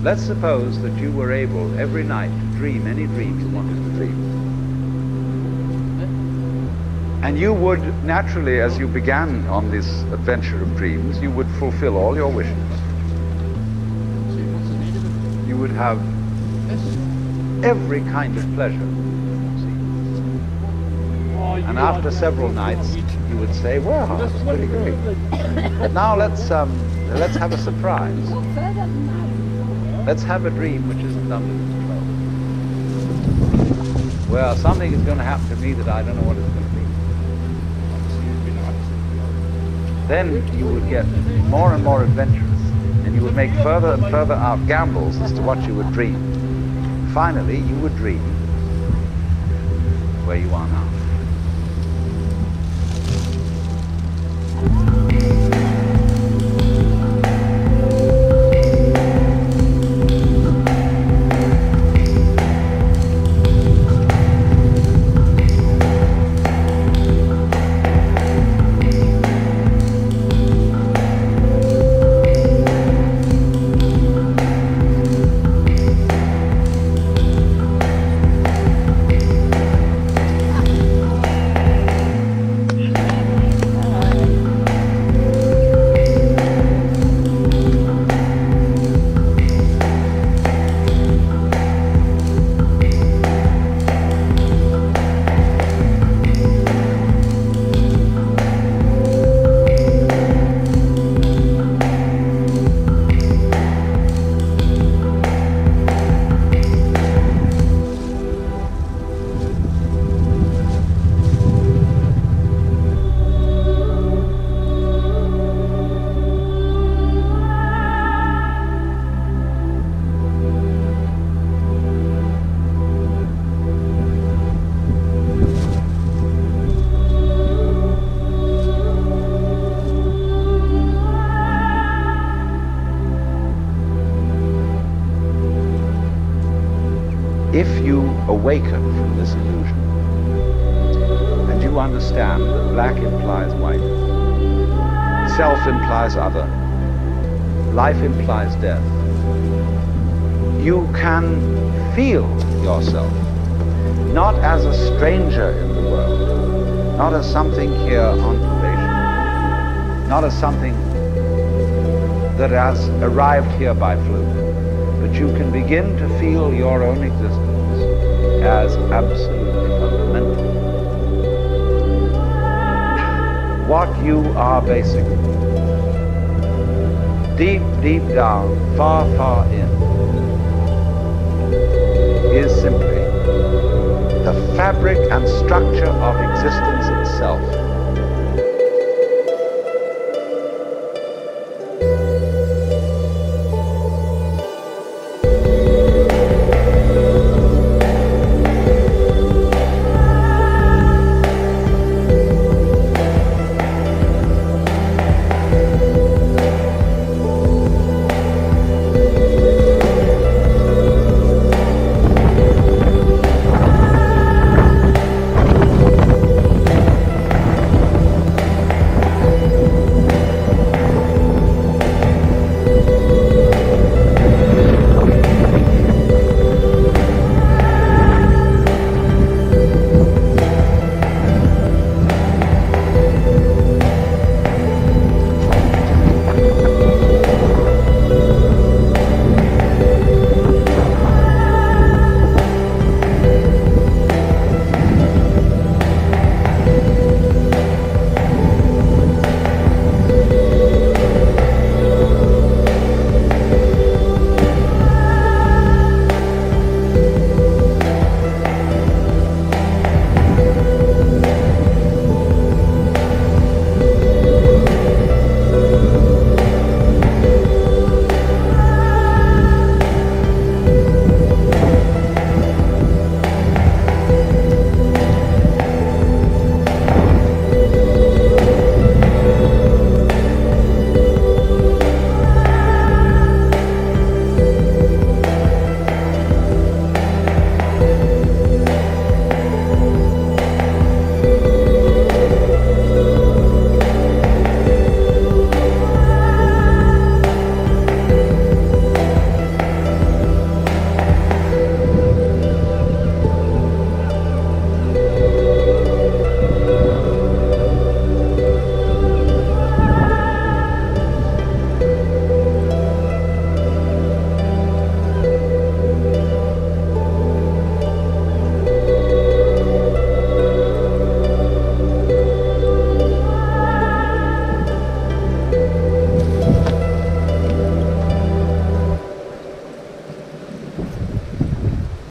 Let's suppose that you were able every night to dream any dream you wanted to dream. And you would naturally, as you began on this adventure of dreams, you would fulfill all your wishes. You would have every kind of pleasure. And after several nights, you would say, well, that's pretty great. But now let's have a surprise. Let's have a dream which isn't under control. Well, something is going to happen to me that I don't know what it's going to be. Then you would get more and more adventurous, and you would make further and further out gambles as to what you would dream. Finally, you would dream where you are now. If you awaken from this illusion, and you understand that black implies white, self implies other, life implies death, you can feel yourself not as a stranger in the world, not as something here on probation, not as something that has arrived here by fluke, but you can begin to feel your own existence as absolutely fundamental. What you are basically, deep, deep down, far, far in, is simply the fabric and structure of existence itself.